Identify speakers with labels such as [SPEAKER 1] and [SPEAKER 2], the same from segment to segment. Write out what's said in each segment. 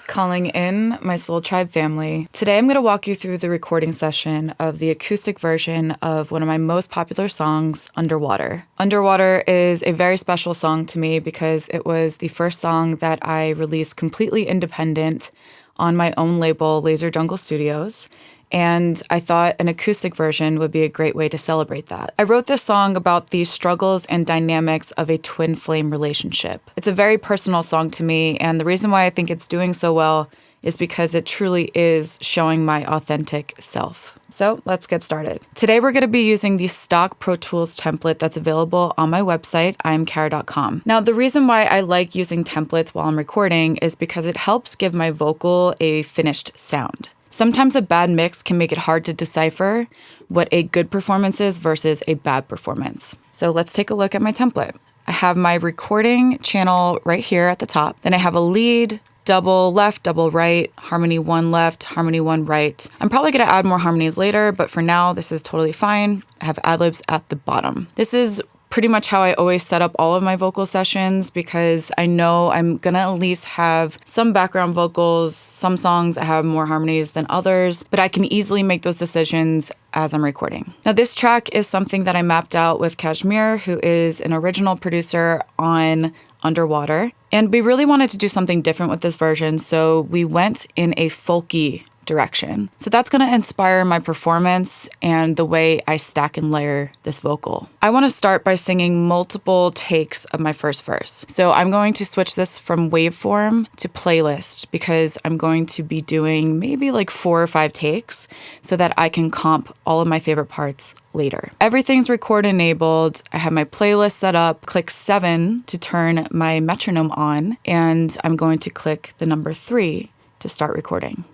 [SPEAKER 1] Calling in my Soul Tribe family. Today I'm going to walk you through the recording session of the acoustic version of one of my most popular songs, Underwater. Underwater is a very special song to me because it was the first song that I released completely independent on my own label, Laser Jungle Studios. And I thought an acoustic version would be a great way to celebrate that. I wrote this song about the struggles and dynamics of a twin flame relationship. It's a very personal song to me, and the reason why I think it's doing so well is because it truly is showing my authentic self. So let's get started. Today we're going to be using the stock Pro Tools template that's available on my website, imkarra.com. Now, the reason why I like using templates while I'm recording is because it helps give my vocal a finished sound. Sometimes a bad mix can make it hard to decipher what a good performance is versus a bad performance. So let's take a look at my template. I have my recording channel right here at the top. Then I have a lead, double left, double right, harmony 1 left, harmony 1 right. I'm probably going to add more harmonies later, but for now, this is totally fine. I have ad-libs at the bottom. This is pretty much how I always set up all of my vocal sessions because I know I'm gonna at least have some background vocals. Some songs I have more harmonies than others, but I can easily make those decisions as I'm recording. Now, this track is something that I mapped out with Kashmir, who is an original producer on Underwater. And we really wanted to do something different with this version, so we went in a folky direction. So that's going to inspire my performance and the way I stack and layer this vocal. I want to start by singing multiple takes of my first verse. So I'm going to switch this from waveform to playlist because I'm going to be doing maybe like 4 or 5 takes so that I can comp all of my favorite parts later. Everything's record enabled. I have my playlist set up. Click 7 to turn my metronome on, and I'm going to click the number 3 to start recording.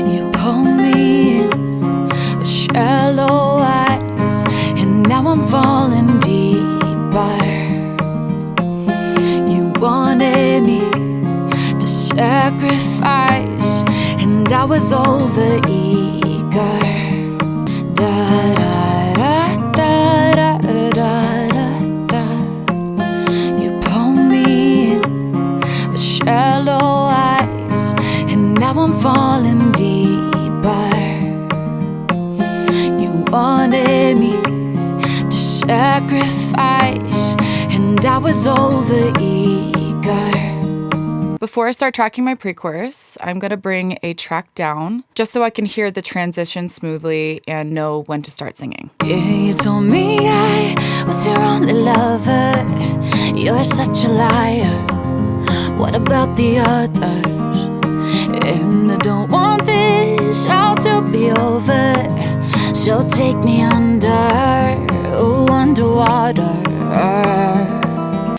[SPEAKER 2] You pull me in with shallow eyes, and now I'm falling deeper. You wanted me to sacrifice, and I was over eager. You pull me in with shallow eyes, and now I'm falling deeper. You wanted me to sacrifice, and I was over eager.
[SPEAKER 1] Before I start tracking my pre-chorus, I'm going to bring a track down just so I can hear the transition smoothly and know when to start singing.
[SPEAKER 2] Yeah, you told me I was your only lover. You're such a liar. What about the others? And I don't want this all to be over, so take me under, oh, underwater.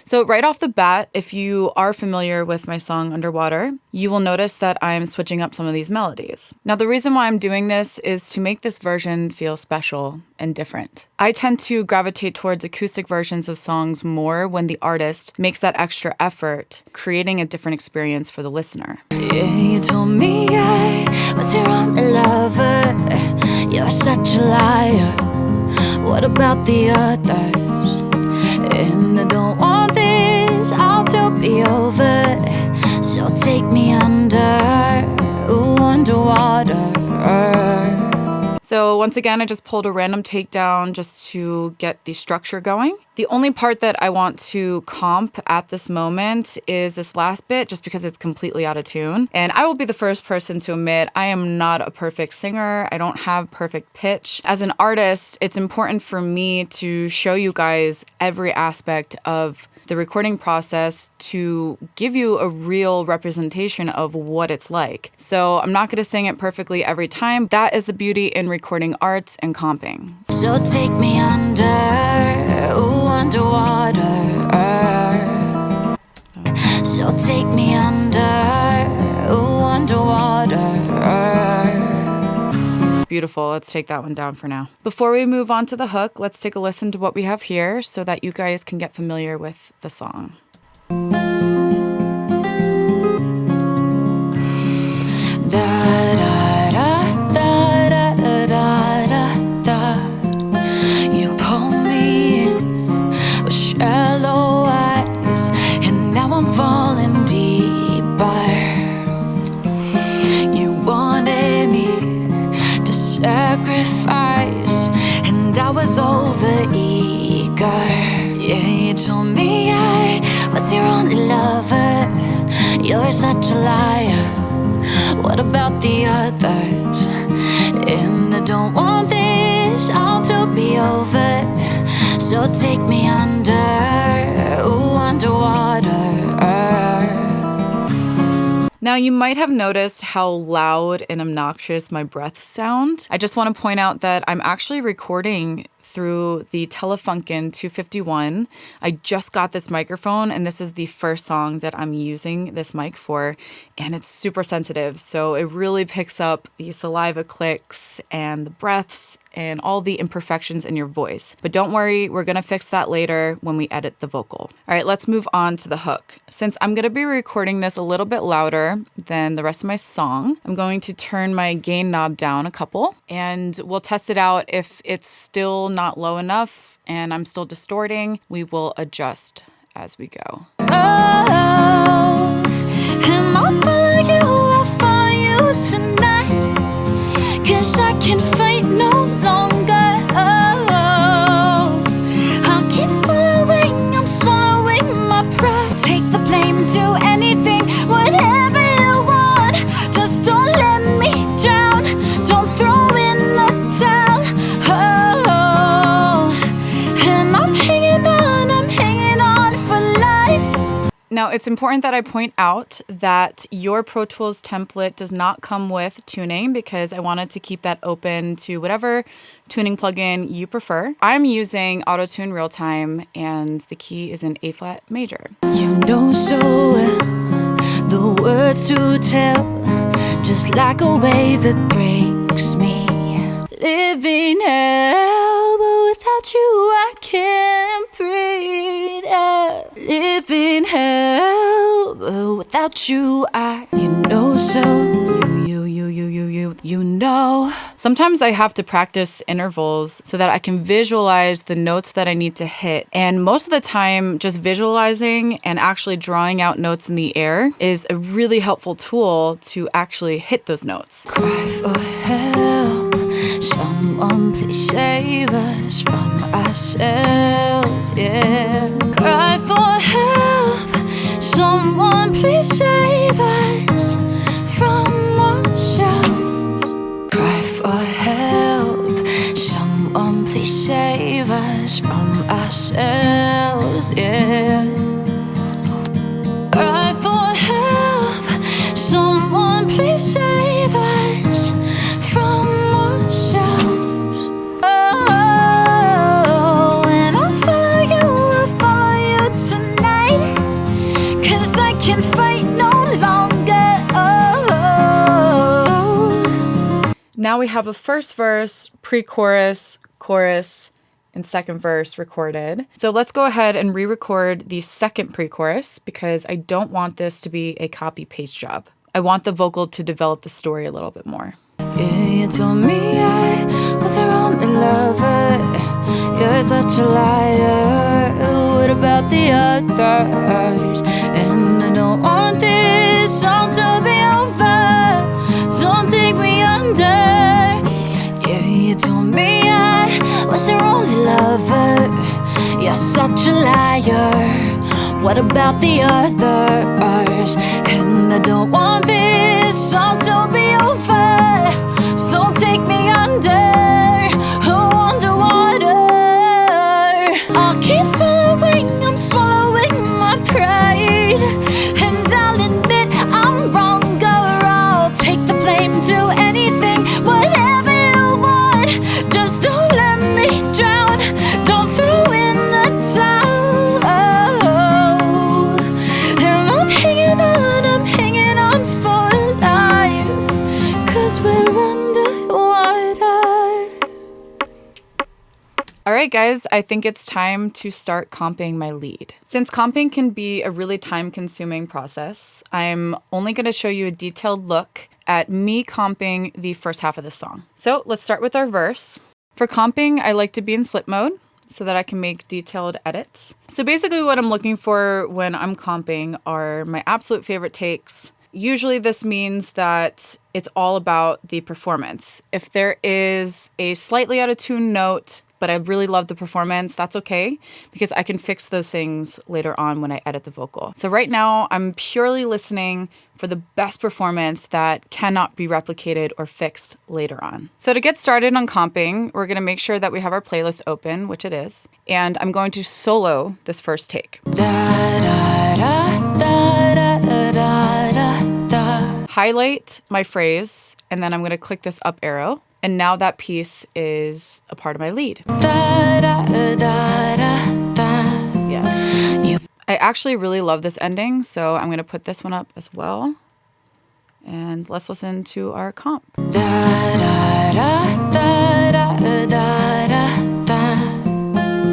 [SPEAKER 1] So right off the bat, if you are familiar with my song Underwater, you will notice that I'm switching up some of these melodies. Now, the reason why I'm doing this is to make this version feel special and different. I tend to gravitate towards acoustic versions of songs more when the artist makes that extra effort, creating a different experience for the listener.
[SPEAKER 2] Yeah, you told me I was your only lover. You're such a liar. What about the others? And I don't want this all to be over, so take me under, ooh, underwater.
[SPEAKER 1] So once again, I just pulled a random takedown just to get the structure going. The only part that I want to comp at this moment is this last bit, just because it's completely out of tune. And I will be the first person to admit I am not a perfect singer. I don't have perfect pitch. As an artist, it's important for me to show you guys every aspect of the recording process to give you a real representation of what it's like. So I'm not going to sing it perfectly every time. That is the beauty in recording arts and comping.
[SPEAKER 2] So take me under, ooh, underwater. So take me under, ooh, underwater.
[SPEAKER 1] Beautiful. Let's take that one down for now. Before we move on to the hook, let's take a listen to what we have here so that you guys can get familiar with the song.
[SPEAKER 2] Da da da da da da da da. longer. Yeah, you told me I was your only lover. You're such a liar. What about the others? And I don't want this all to be over. So take me under, ooh, underwater.
[SPEAKER 1] Now, you might have noticed how loud and obnoxious my breaths sound. I just want to point out that I'm actually recording through the Telefunken 251. I just got this microphone, and this is the first song that I'm using this mic for, and it's super sensitive, so it really picks up the saliva clicks and the breaths and all the imperfections in your voice. But don't worry, we're gonna fix that later when we edit the vocal. All right, let's move on to the hook. Since I'm gonna be recording this a little bit louder than the rest of my song, I'm going to turn my gain knob down a couple, and we'll test it out. If it's still not low enough and I'm still distorting, we will adjust as we go.
[SPEAKER 2] Oh, and I'll follow you tonight. 'Cause I can fight no longer. Oh, I'll keep swallowing, I'm swallowing my pride. Take the blame, do anything, whatever you want. Just don't let me drown, don't throw in the towel. Oh, and I'm hanging on for life.
[SPEAKER 1] Now, it's important that I point out that your Pro Tools template does not come with tuning, because I wanted to keep that open to whatever tuning plugin you prefer. I'm using Auto-Tune Real-Time, and the key is in A-flat major.
[SPEAKER 2] You know so well the words to tell, just like a wave it breaks me. Living hell, but without you I can't breathe. Living hell, but without you you know so. You know.
[SPEAKER 1] Sometimes I have to practice intervals so that I can visualize the notes that I need to hit. And most of the time, just visualizing and actually drawing out notes in the air is a really helpful tool to actually hit those notes.
[SPEAKER 2] Cry for help, someone please save us from ourselves, yeah. Cry for help, someone please save us from ourselves. Cry for help, someone please save us from ourselves, yeah. Cry for help, someone please save us from ourselves. Oh, and I'll follow you tonight. 'Cause I can fight no longer. Oh.
[SPEAKER 1] Now we have a first verse, pre-chorus, chorus, and second verse recorded. So let's go ahead and re-record the second pre-chorus, because I don't want this to be a copy-paste job. I want the vocal to develop the story a little bit more.
[SPEAKER 2] Yeah, you told me I was your only lover. You're such a liar. What about the others? And I don't want this song to be over, so take me under. Yeah, you told me I was your only lover. You're such a liar. What about the others? And I don't want this song to be over, so take me under, oh, underwater. I'll keep swallowing, I'm swallowing my pride. And I'll admit I'm wrong, girl. I'll take the blame, do anything, whatever you want. Just don't let me drown, don't throw in the towel. And I'm hanging on for life. 'Cause we're underwater.
[SPEAKER 1] All right, guys, I think it's time to start comping my lead. Since comping can be a really time-consuming process, I'm only going to show you a detailed look at me comping the first half of the song. So let's start with our verse. For comping, I like to be in slip mode so that I can make detailed edits. So basically what I'm looking for when I'm comping are my absolute favorite takes. Usually this means that it's all about the performance. If there is a slightly out of tune note, but I really love the performance. That's okay, because I can fix those things later on when I edit the vocal. So right now I'm purely listening for the best performance that cannot be replicated or fixed later on. So to get started on comping, we're gonna make sure that we have our playlist open, which it is, and I'm going to solo this first take. Highlight my phrase, and then I'm gonna click this up arrow, and now that piece is a part of my lead. Yeah. I actually really love this ending, so I'm gonna put this one up as well. And let's listen to our comp.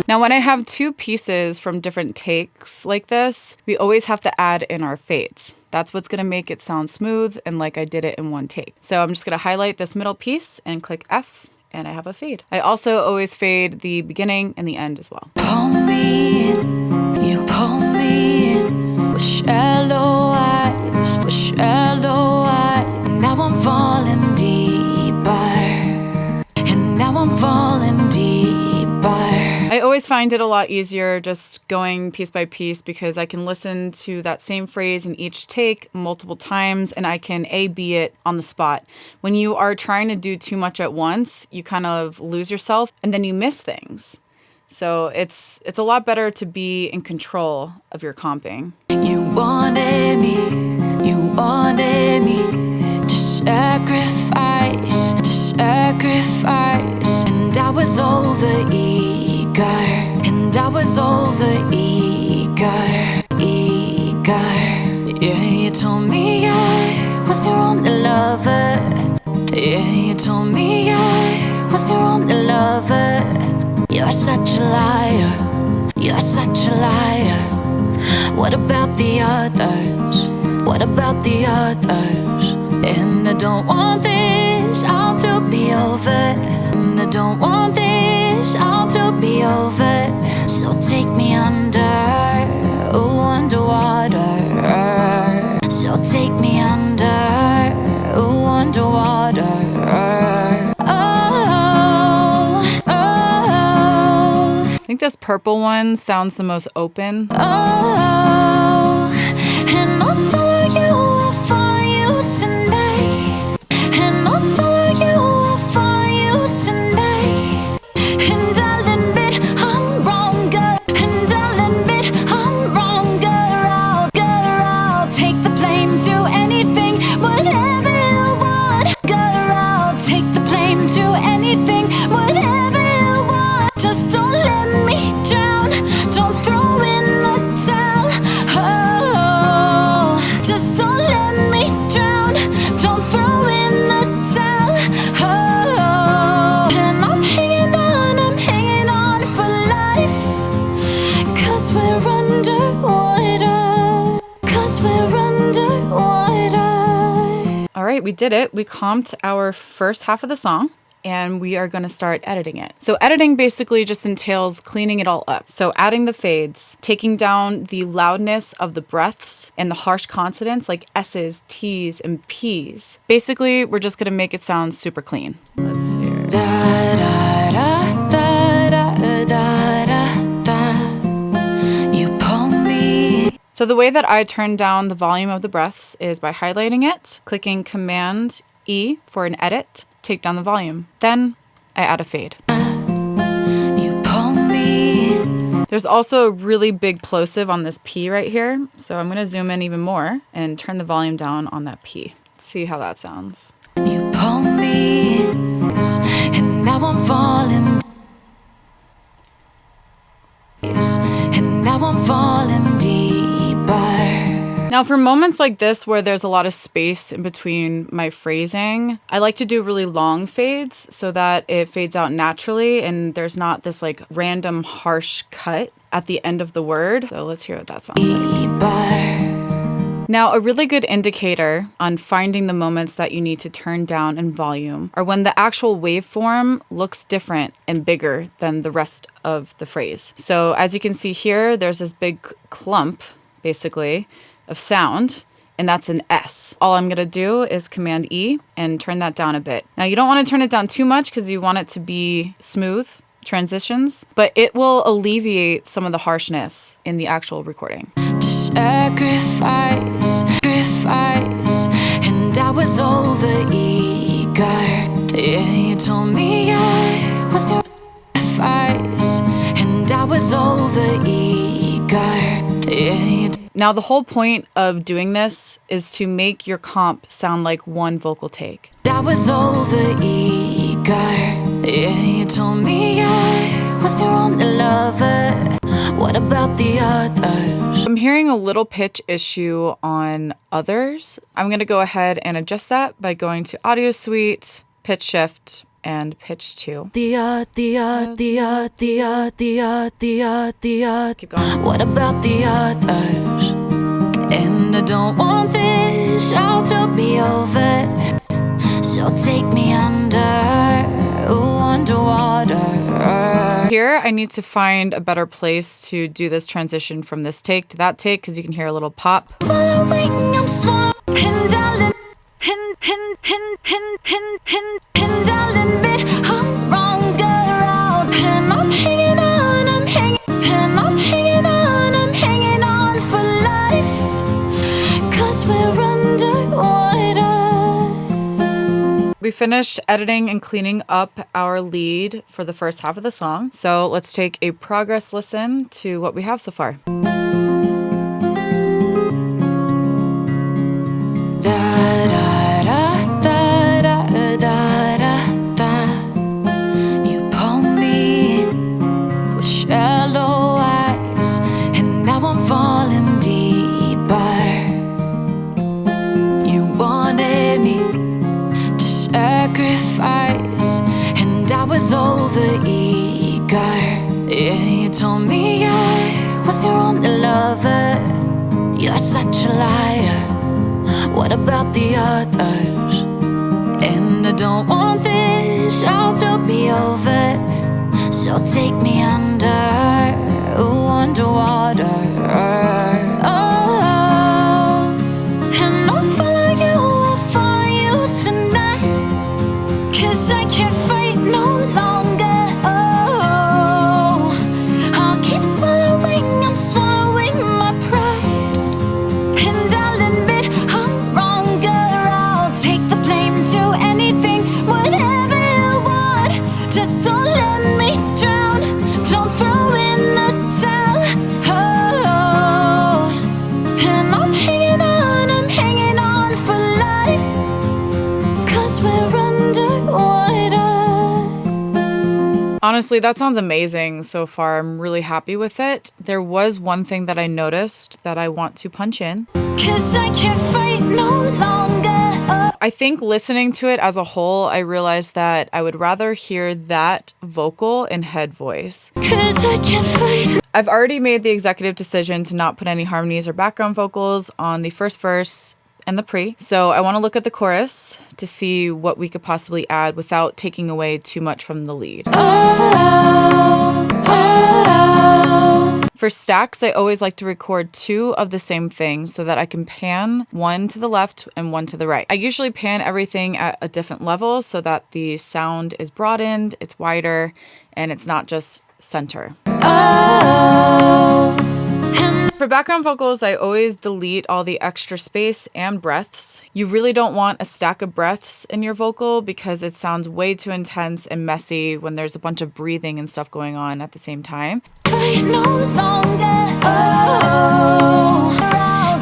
[SPEAKER 1] Now, when I have two pieces from different takes like this, we always have to add in our fades. That's what's gonna make it sound smooth and like I did it in one take. So I'm just gonna highlight this middle piece and click F, and I have a fade. I also always fade the beginning and the end as well.
[SPEAKER 2] Pull me in, you pull me in with shallow eyes, with shallow eyes. Now I'm falling deeper, and now I'm falling deeper.
[SPEAKER 1] I always find it a lot easier just going piece by piece because I can listen to that same phrase in each take multiple times and I can A/B it on the spot. When you are trying to do too much at once, you kind of lose yourself and then you miss things. So it's a lot better to be in control of your comping.
[SPEAKER 2] You wanted me to sacrifice, and I was over eager, and I was over eager. Yeah, you told me I was your only lover. Yeah, you told me I was your only lover. You're such a liar, you're such a liar. What about the others? What about the others? And I don't want this all to be over. And I don't want this all to be over. So take me under, ooh, underwater. So take me under, ooh, underwater.
[SPEAKER 1] I think this purple one sounds the most open.
[SPEAKER 2] And I'll follow you tonight. And I'll follow you tonight. And I'll admit I'm wrong, girl. And I'll admit I'm wrong, girl. I'll take the blame to anything, whatever you want. Girl, take the blame to anything, whatever you want. Just don't let me drown. Don't throw in the towel. Oh, just don't let me drown. Don't throw in the towel. Oh, and I'm hanging on for life. 'Cause we're underwater. 'Cause we're underwater.
[SPEAKER 1] All right, we did it. We comped our first half of the song and we are going to start editing it. So editing basically just entails cleaning it all up. So adding the fades, taking down the loudness of the breaths and the harsh consonants like S's, T's, and P's. Basically, we're just going to make it sound super clean. Let's hear it.
[SPEAKER 2] You pull me.
[SPEAKER 1] So the way that I turn down the volume of the breaths is by highlighting it, clicking Command E for an edit, take down the volume. Then I add a fade.
[SPEAKER 2] You pull me.
[SPEAKER 1] There's also a really big plosive on this P right here. So I'm gonna zoom in even more and turn the volume down on that P. See how that sounds.
[SPEAKER 2] You pull me. And now I'm falling. And now I'm falling deeper.
[SPEAKER 1] Now for moments like this where there's a lot of space in between my phrasing, I like to do really long fades so that it fades out naturally and there's not this like random harsh cut at the end of the word. So let's hear what that sounds like. Now, a really good indicator on finding the moments that you need to turn down in volume are when the actual waveform looks different and bigger than the rest of the phrase. So as you can see here, there's this big clump, basically, of sound, and that's an S. All I'm gonna do is Command E and turn that down a bit. Now, you don't wanna turn it down too much because you want it to be smooth transitions, but it will alleviate some of the harshness in the actual recording.
[SPEAKER 2] To sacrifice, and I was over eager. Yeah, you told me I was your sacrifice, and I was over eager. Yeah,
[SPEAKER 1] now, the whole point of doing this is to make your comp sound like one vocal take.
[SPEAKER 2] I was over eager. Yeah, you told me I was your only lover. What about the others?
[SPEAKER 1] I'm hearing a little pitch issue on others. I'm going to go ahead and adjust that by going to Audio Suite, Pitch Shift, and Pitch 2. Keep going.
[SPEAKER 2] What about the others? And I don't want this all to be over, so take me underwater.
[SPEAKER 1] Here, I need to find a better place to do this transition from this take to that take, because you can hear a little pop.
[SPEAKER 2] Swallowing, I'm swallowing, and darling, and darling, but I'm wrong, girl. And I'm hanging on, I'm hanging on for life, 'cause we're underwater.
[SPEAKER 1] We finished editing and cleaning up our lead for the first half of the song. So let's take a progress listen to what we have so far.
[SPEAKER 2] You pull me with shallow eyes, and now I'm falling deeper. You wanted me to sacrifice, and I was over eager. Yeah, you told me I was your only lover. You're such a liar. What about the others? And I don't want this all to be over, so take me underwater. Oh, and I'll follow you tonight, 'cause I can't fight no longer. Oh, I'll keep swallowing, I'm swallowing my pride, and I'll admit I'm wrong, girl. I'll take the blame to anything, whatever you want. Just don't let me drown, don't throw in the towel. Oh, and I'm hanging on for life, 'cause we're underwater.
[SPEAKER 1] Honestly, that sounds amazing so far. I'm really happy with it. There was one thing that I noticed that I want to punch in.
[SPEAKER 2] 'Cause I can't fight no longer.
[SPEAKER 1] I think listening to it as a whole, I realized that I would rather hear that vocal in head voice.
[SPEAKER 2] 'Cause I can't fight.
[SPEAKER 1] I've already made the executive decision to not put any harmonies or background vocals on the first verse and the pre. So I want to look at the chorus to see what we could possibly add without taking away too much from the lead. For stacks, I always like to record two of the same thing so that I can pan one to the left and one to the right. I usually pan everything at a different level so that the sound is broadened, it's wider, and it's not just center. For background vocals, I always delete all the extra space and breaths. You really don't want a stack of breaths in your vocal because it sounds way too intense and messy when there's a bunch of breathing and stuff going on at the same time.
[SPEAKER 2] Fight no longer. Oh,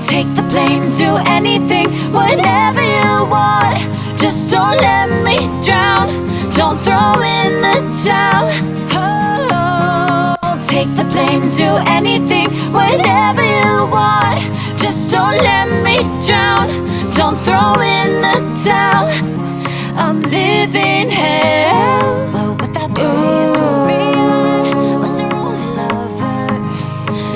[SPEAKER 2] take the blame to anything, whatever you want. Just don't let me drown, don't throw in the towel. Oh, take the blame to anything, whatever you want. Just don't let me drown, don't throw in the towel. I'm living hell, but without you, you told me I was your only lover.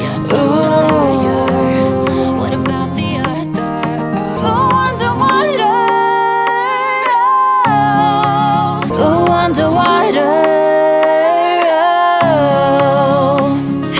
[SPEAKER 2] You're such a liar. What about the other? Oh, underwater. Oh, underwater.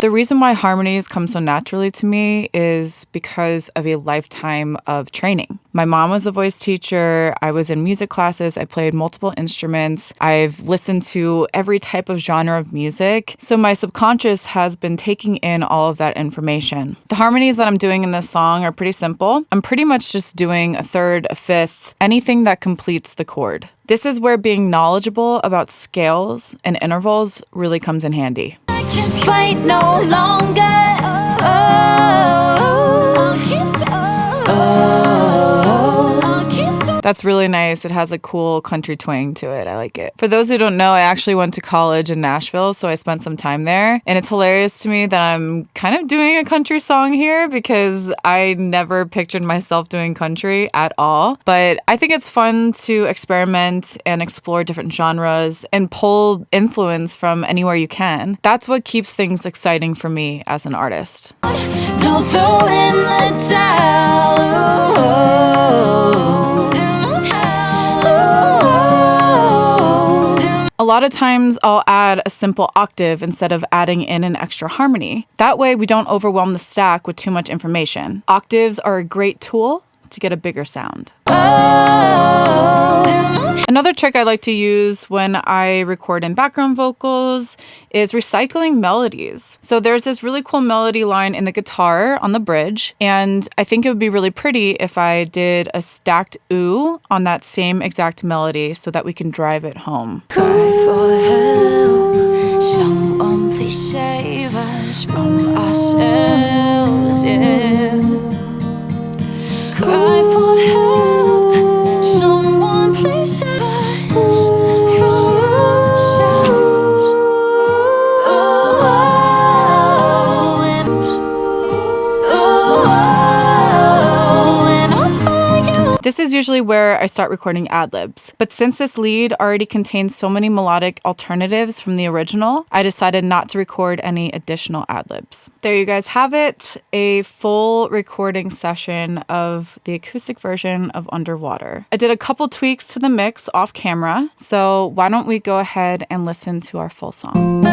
[SPEAKER 1] The reason why harmonies come so naturally to me is because of a lifetime of training. My mom was a voice teacher. I was in music classes. I played multiple instruments. I've listened to every type of genre of music. So my subconscious has been taking in all of that information. The harmonies that I'm doing in this song are pretty simple. I'm pretty much just doing a third, a fifth, anything that completes the chord. This is where being knowledgeable about scales and intervals really comes in handy.
[SPEAKER 2] I can't fight no longer.
[SPEAKER 1] That's really nice. It has a cool country twang to it. I like it. For those who don't know, I actually went to college in Nashville, so I spent some time there. And it's hilarious to me that I'm kind of doing a country song here because I never pictured myself doing country at all. But I think it's fun to experiment and explore different genres and pull influence from anywhere you can. That's what keeps things exciting for me as an artist.
[SPEAKER 2] Don't throw in the towel.
[SPEAKER 1] A lot of times I'll add a simple octave instead of adding in an extra harmony. That way we don't overwhelm the stack with too much information. Octaves are a great tool to get a bigger sound. Another trick I like to use when I record in background vocals is recycling melodies. So there's this really cool melody line in the guitar on the bridge, and I think it would be really pretty if I did a stacked ooh on that same exact melody so that we can drive it home.
[SPEAKER 2] Cry for help. Someone please save us from ourselves, yeah. Cry for help. Someone please save us from ourselves.
[SPEAKER 1] This is usually where I start recording ad-libs. But since this lead already contains so many melodic alternatives from the original, I decided not to record any additional ad-libs. There you guys have it, a full recording session of the acoustic version of Underwater. I did a couple tweaks to the mix off camera, so why don't we go ahead and listen to our full song.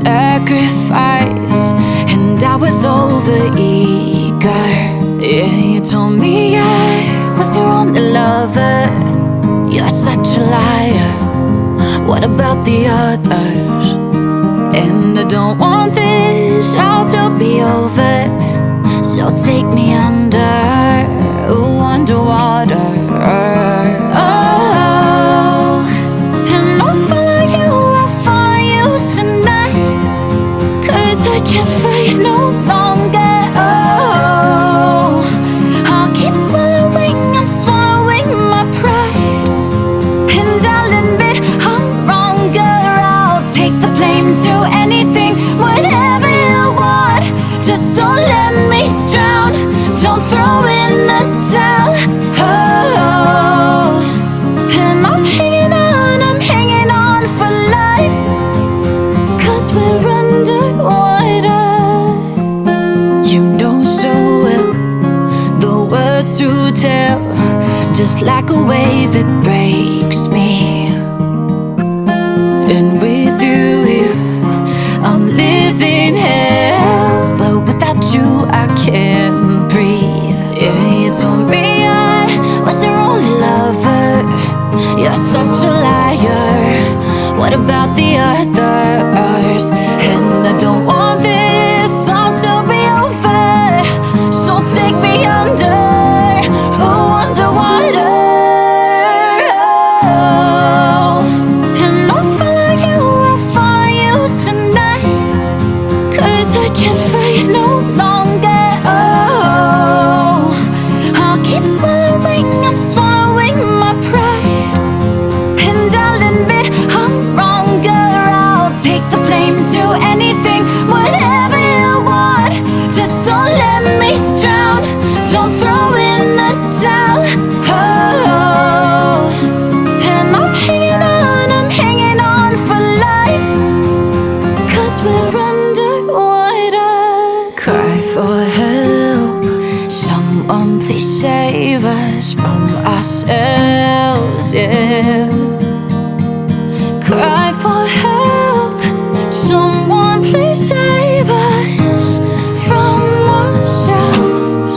[SPEAKER 2] Sacrifice, and I was over eager. Yeah, you told me I was your only lover. You're such a liar. What about the others? And I don't want this all to be over. So take me under, ooh, underwater. I can't fight no longer. Oh, I'll keep swallowing. I'm swallowing my pride, and I'll admit I'm wronger. I'll take the blame to anything, whatever you want. Just don't let me drown. Don't throw in the towel. Oh, and I'm hanging on for life. 'Cause we're underwater. To tell, just like a wave, it breaks me. And with you here, I'm living hell, but without you, I can't breathe. Yeah, you told me I was your only lover. You're such a liar. What about the others? And I don't want this all to be over. So take me under. To anything, whatever you want. Just don't let me drown. Don't throw in the towel. Oh, and please save us from ourselves, yeah. Cry for help, someone please save us from ourselves.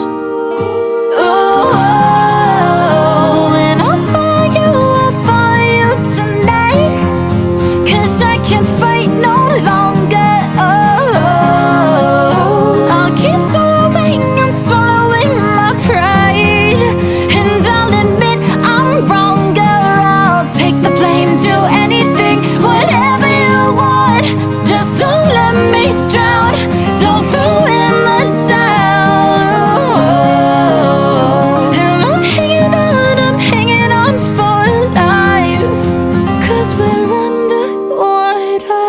[SPEAKER 2] Oh, and I'll follow you tonight, 'cause I can't fight no longer. Oh, I'll keep swallowing, I'm swallowing my pride, and I'll admit I'm wronger. I'll take the blame, do anything, whatever you want. Just don't let me drown, don't throw in the towel. And I'm hanging on for life, 'cause we're underwater.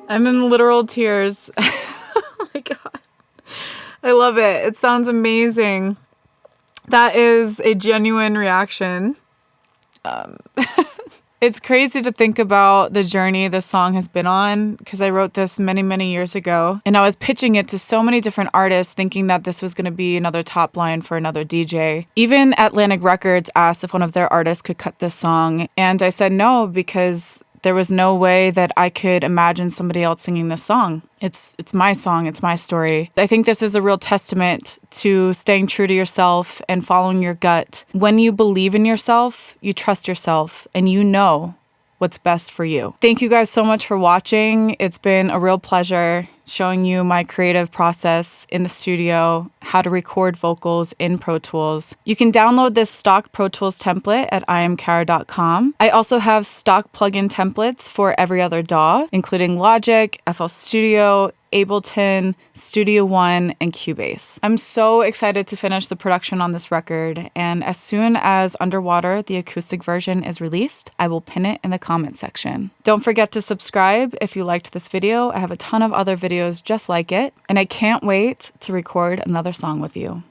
[SPEAKER 1] I'm in literal tears. Oh my God. I love it. It sounds amazing. That is a genuine reaction. It's crazy to think about the journey this song has been on, because I wrote this many, many years ago, and I was pitching it to so many different artists thinking that this was going to be another top line for another DJ. Even Atlantic Records asked if one of their artists could cut this song, and I said no, because there was no way that I could imagine somebody else singing this song. It's my song, it's my story. I think this is a real testament to staying true to yourself and following your gut. When you believe in yourself, you trust yourself, and you know what's best for you. Thank you guys so much for watching. It's been a real pleasure showing you my creative process in the studio, how to record vocals in Pro Tools. You can download this stock Pro Tools template at iamkarra.com. I also have stock plugin templates for every other DAW, including Logic, FL Studio, Ableton, Studio One, and Cubase. I'm so excited to finish the production on this record, and as soon as Underwater, the acoustic version, is released, I will pin it in the comment section. Don't forget to subscribe if you liked this video. I have a ton of other videos just like it, and I can't wait to record another song with you.